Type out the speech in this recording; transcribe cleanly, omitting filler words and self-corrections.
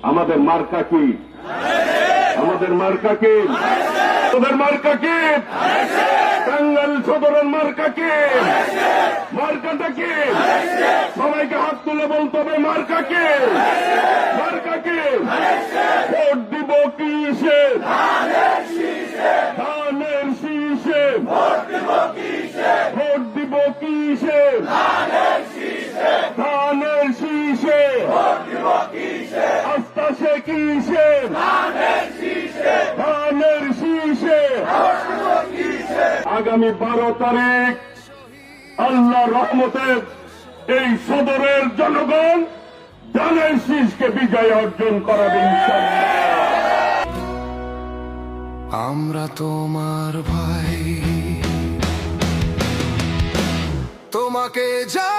আমাদের মার্কা কি? আমাদের মার্কা কি? তোদের মার্কা কি? টাঙ্গাইল সদরের মার্কা কি? মার্কাটা কি? সবাইকে হাত তুলে বলতে হবে মার্কা কি? মার্কা কি? ভোট দিব কিসে? ধানের শীষে। ভোট দিব কিসে? ধানের শীষে। আস্থা সে কিসে? ধানের শীষে। আগামী 12 তারিখ আল্লাহ রহমতে এই সদরের জনগণ ধানের শীষকে বিজয় অর্জন করাবে ইনশাআল্লাহ। আমরা তোমার ভাই, তোমাকে যা